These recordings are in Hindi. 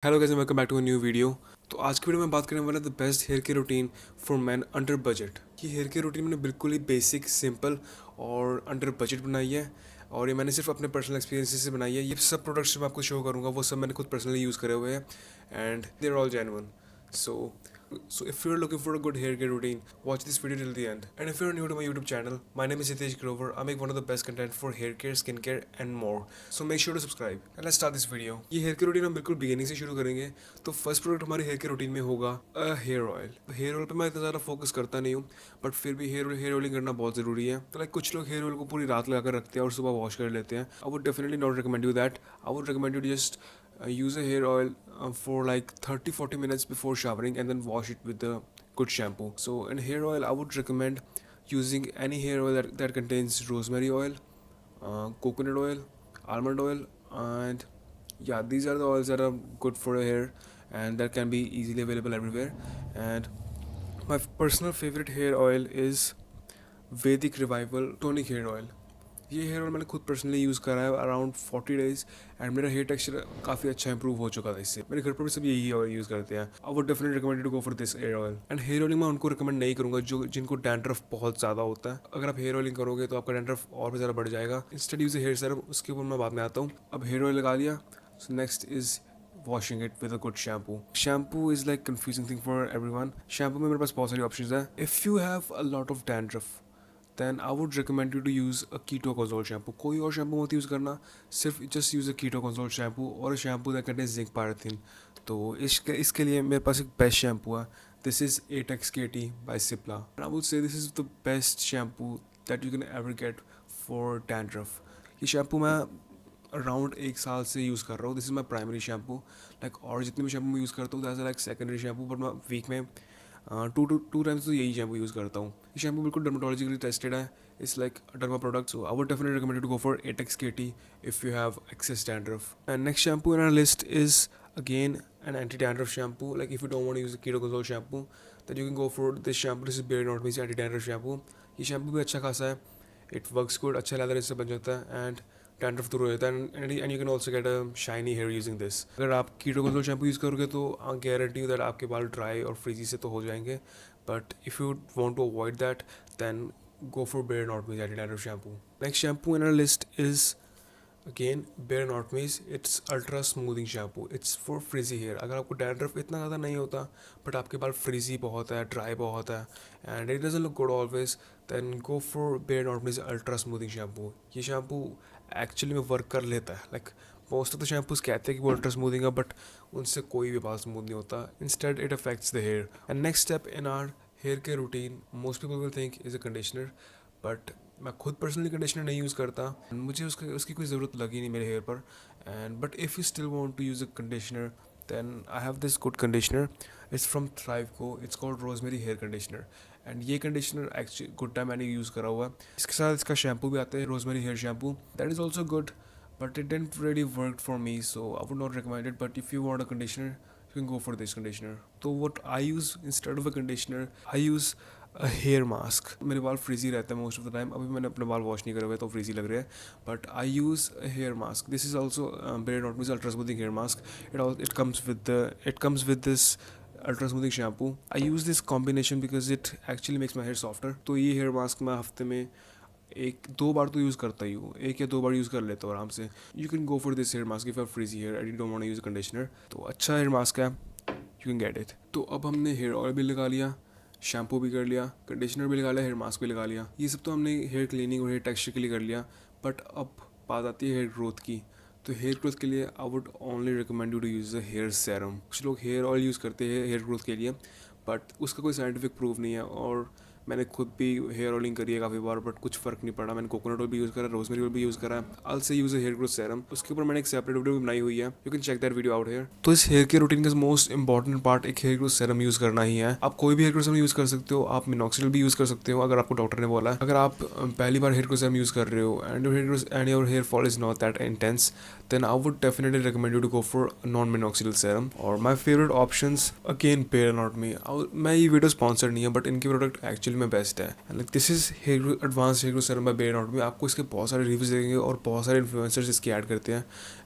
Hello guys, welcome back to a new video. तो आज की वीडियो में बात करने वाला the best hair care routine for man under budget. ये हेयर केयर रूटीन मैंने बिल्कुल ही बेसिक, सिंपल और अंडर बजट बनाई है। और ये मैंने सिर्फ अपने पर्सनल एक्सपीरियंसेस से बनाई है। ये सब प्रोडक्ट्स जो मैं आपको शो करूँगा वो सब मैंने खुद पर्सनली यूज़ करे हुए हैं and they are all genuine. So if you're looking for a good hair care routine, watch this video till the end. And if you're new to my YouTube channel, my name is Hitesh Grover. I make one of the best content for hair care, skincare and more. So make sure to subscribe. And let's start this video. ये हेयर केयर रूटीन हम बिल्कुल बिगिनिंग से शुरू करेंगे। तो फर्स्ट प्रोडक्ट हमारे हेयर केयर रूटीन में होगा हेयर ऑयल। हेयर ऑयल पे मैं इतना ज़्यादा फोकस करता नहीं हूँ, बट फिर भी हेयर ऑयलिंग करना बहुत ज़रूरी है। तो लाइक कुछ लोग हेयर ऑयल को पूरी रात लगा कर रखते हैं और सुबह वॉश कर लेते हैं। I would definitely not recommend you that. I would recommend you just use a hair oil for like 30-40 minutes before showering and then wash it with the good shampoo. So in hair oil I would recommend using any hair oil that contains rosemary oil, coconut oil, almond oil, and yeah, these are the oils that are good for your hair and that can be easily available everywhere. And my personal favorite hair oil is Vedic Revival Tonic Hair Oil. ये हेयर ऑयल मैंने खुद पर्सनली यूज़ करा है अराउंड 40 days एंड मेरा हेयर टेक्सचर काफ़ी अच्छा इंप्रूव हो चुका था इससे। मेरे घर पर भी सब यही ऑयल यूज़ करते हैं। I would definitely recommend to go for this hair oil. And hair oiling मैं उनको रिकमेंड नहीं करूँगा जो जिनको डैंड्रफ बहुत ज़्यादा होता है। अगर आप हेयर ऑयलिंग करोगे तो आपका डैंड्रफ और भी ज़्यादा बढ़ जाएगा। इंस्टेड यूज़ हेयर सीरम, उसके ऊपर मैं बाद में आता हूँ। अब हेयर ऑयल लगा लिया, so next is washing it with a good shampoo. Shampoo is like confusing thing for everyone. Shampoo में मेरे पास बहुत सारी options है. If you have a lot of dandruff, then I would recommend you to use a ketoconazole shampoo. कोई और शैम्पू मत यूज़ करना, सिर्फ जस्ट यूज़ अ ketoconazole shampoo और शैम्पू दैट कंटेन्स जिंक पैराथिन। तो इसके लिए मेरे पास एक बेस्ट शैम्पू है। This is Atex KT by Cipla. And I would say this is the best shampoo that you can ever get for dandruff. ये शैम्पू मैं अराउंड 1 साल से यूज़ कर रहा हूँ। This is my primary shampoo. Like और जितने भी शैम्पू मैं यूज़ करता हूँ that's like secondary shampoo, but मैं वीक में टू टाइम्स तो यही शैम्पू यूज़ करता हूँ। ये शैम्पू बिल्कुल डर्माटोलॉजिकली टेस्टेड है। It's like derma product, so I would definitely recommend to go for Atex KT if you have excess dandruff. And next shampoo in our list is again an anti-dandruff shampoo. Like if you don't want to use the ketoconazole shampoo, then you can go for this shampoo. This is Bare Norton's anti-dandruff shampoo. ये शैम्पू भी अच्छा खासा है। इट वर्क्स गुड, अच्छा लेदर इससे बन जाता है एंड डैंड्रफ दूर हो जाता है। And you can also get a shiny hair using this. अगर आप कीटोकोनजोल शैम्पू यूज़ करोगे तो आई गारंटी दैट आपके बाल ड्राई और फ्रीजी से तो हो जाएंगे, but if you want to avoid that then go for Bare Norton's anti-dandruff shampoo. Next shampoo in our list is again Bare Norton's. It's ultra smoothing shampoo. It's for frizzy hair. अगर आपको डैंड्रफ इतना ज़्यादा नहीं होता बट आपके बाल फ्रीजी बहुत है, ड्राई बहुत है and it doesn't look good always, then go for Bare Norton's ultra smoothing shampoo. ये शैम्पू एक्चुअली में वर्क कर लेता है। Like most of the shampoos कहते हैं कि वो अल्ट्रा स्मूथिंग है, बट उनसे कोई भी बाल स्मूथ नहीं होता। Instead it affects the hair. And next step in our hair care routine most people will think is a conditioner, but मैं खुद पर्सनली कंडीशनर नहीं यूज़ करता। मुझे उसकी कोई ज़रूरत लगी नहीं मेरे हेयर पर। And but if you still want to use a conditioner then I have this good conditioner. It's from Thriveco. It's called Rosemary Hair Conditioner. And ये कंडीशनर एक्चुअली गुड टाइम मैंने यूज़ करा हुआ है। इसके साथ इसका शैम्पू भी आता है, rosemary hair shampoo, that is also good, but it didn't really work for me, so I would not recommend it. But if you want a conditioner you can go for this conditioner. तो what I use instead of a conditioner, I use a hair mask. मेरे बाल फ्रीजी रहते हैं मोस्ट ऑफ द टाइम। अभी मैंने अपने बाल वॉश नहीं करे हुए तो फ्रीजी लग रहे हैं, but I use a hair mask. This is also Bare Norton's ultra smoothing hair mask. It comes with this ultra smoothing shampoo. I use this combination because it actually makes my hair softer. तो ये हेयर मास्क मैं हफ्ते में 1-2 बार तो यूज़ करता ही हूँ, 1 या 2 बार यूज़ कर लेता हूँ आराम से। You can go for this hair mask if our frizzy hair and you don't want to use conditioner. तो अच्छा हेयर मास्क है, यू कैन गेट इट। तो अब हमने हेयर ऑयल भी लगा लिया, शैम्पू भी कर लिया, कंडीशनर भी लगा लिया, हेयर मास्क भी लगा लिया। ये सब तो हमने हेयर क्लीनिंग और हेयर टेक्सचर के लिए कर लिया, बट अब बात आती है हेयर ग्रोथ की। तो हेयर ग्रोथ के लिए I would only recommend you to use a hair serum. कुछ लोग हेयर ऑयल यूज़ करते हैं हेयर ग्रोथ के लिए, बट उसका कोई साइंटिफिक प्रूफ नहीं है। और मैंने खुद भी हेयर ऑयलिंग करी है काफ़ी बार, बट कुछ फ़र्क नहीं पड़ा। मैंने कोकोनट ऑयल भी यूज़ करा, रोजमेरी ऑयल भी यूज़ करा। I say use a hair growth serum, उसके ऊपर मैंने एक सेपरेट वीडियो भी बनाई हुई है, you can check that video out here. तो इस हेयर केयर रूटीन का मोस्ट इंपॉर्टेंट पार्ट एक हेयर ग्रोथ सेरम यूज़ करना ही है। आप कोई भी हेयर ग्रोथ सेरम यूज़ कर सकते हो, आप मिनॉक्सिडिल भी यूज़ कर सकते हो अगर आपको डॉक्टर ने बोला है। अगर आप पहली बार हेयर ग्रोथ सेरम यूज़ कर रहे हो and your hair fall is not that intense, then I would definitely recommend you to go for a non-minoxidil serum. और my favorite options again Bare Anatomy। मैं ये वीडियो स्पॉन्सर नहीं है, बट इनके प्रोडक्ट एक्चुअली में बेस्ट है। Like this is hair advance hair growth serum by Bare में आपको इसके बहुत सारे रिव्यूज देंगे और बहुत सारे इन्फ्लुएंसर्स इसकी ऐड करते हैं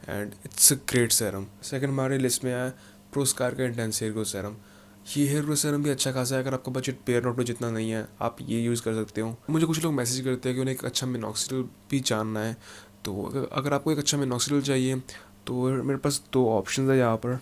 and it's a great serum. Second हमारे लिस्ट में आया प्रोस्कार का इंटेंस हेयर ग्रोथ सीरम। ये हेयर ग्रोथ सीरम भी अच्छा खासा है, अगर आपका बजट बेयर नोट में जितना नहीं है आप ये यूज़ कर सकते हो। मुझे कुछ लोग मैसेज करते हैं कि उन्हें एक अच्छा मिनॉक्सिडिल भी जानना है, तो अगर आपको एक अच्छा मिनॉक्सिडिल चाहिए तो मेरे पास दो ऑप्शन है यहाँ पर।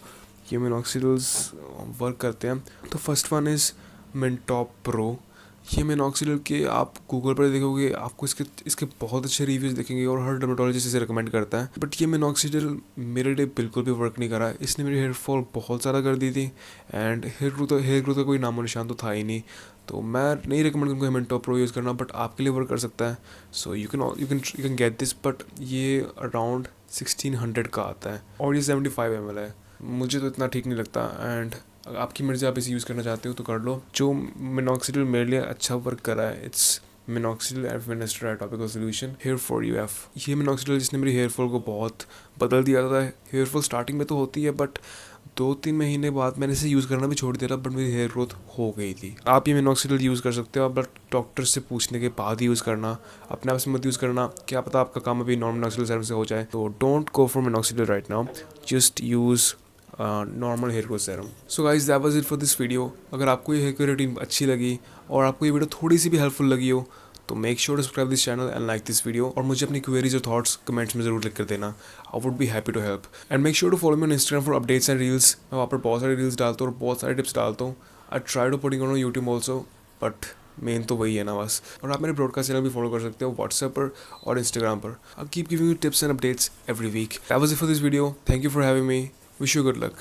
ये मिनॉक्सिडिल्स वर्क करते हैं। तो फर्स्ट वन इज़ मिनटॉप प्रो। ये मिनॉक्सिडिल के आप गूगल पर देखोगे आपको इसके बहुत अच्छे रिव्यूज़ दिखेंगे और हर डर्मेटोलॉजिस्ट इसे रिकमेंड करता है। बट ये मिनॉक्सिडिल मेरे लिए बिल्कुल भी वर्क नहीं करा। इसने मेरी हेयर फॉल बहुत ज़्यादा कर दी थी एंड हेयर ग्रोथ का कोई नामो निशान तो था ही नहीं। तो मैं नहीं रिकमेंड करूँगा मिनटॉप प्रो यूज़ करना, बट आपके लिए वर्क कर सकता है। So you can get this, but ये अराउंड 1600 का आता है और ये 75 ml है। मुझे तो इतना ठीक नहीं लगता एंड आपकी मर्ज़ी, आप इसे यूज़ करना चाहते हो तो कर लो। जो मिनॉक्सिडिल मेरे लिए अच्छा वर्क कर रहा है it's minoxidil and finasteride topical solution hair for you F. ये मिनॉक्सिडिल जिसने मेरी हेयर फॉल को बहुत बदल दिया था। हेयर फॉल स्टार्टिंग में तो होती है बट 2-3 महीने बाद मैंने इसे यूज़ करना भी छोड़ दिया था, बट मेरी हेयर ग्रोथ हो गई थी। आप ये मिनॉक्सिडिल यूज़ कर सकते हो, बट डॉक्टर से पूछने के बाद यूज़ करना, अपने आप से मत यूज़ करना। क्या पता आपका काम अभी नॉन मिनॉक्सिडिल सीरम से हो जाए। तो don't go for minoxidil right now, just use normal hair growth serum. So guys that was it for this video. अगर आपको ये हेयर केयर रूटीन अच्छी लगी और आपको ये वीडियो थोड़ी सी भी हेल्पफुल लगी हो तो make sure to subscribe this channel and like this video. और मुझे अपनी क्वेरीज और थॉट्स कमेंट्स में जरूर लिख कर देना। I would be happy to help. And make sure to follow me on Instagram for updates and reels. मैं वहाँ पर बहुत सारे रील्स डालता हूँ और बहुत सारे टिप्स डालता हूँ। I try to putting on YouTube also, but main तो वही है ना बस। और आप मेरे ब्रॉडकास्ट चैनल भी फॉलो कर सकते हो व्हाट्सएप पर और इंस्टाग्राम पर। I keep giving you tips and updates every week. That was it for this video. Thank you for having me. Wish you good luck.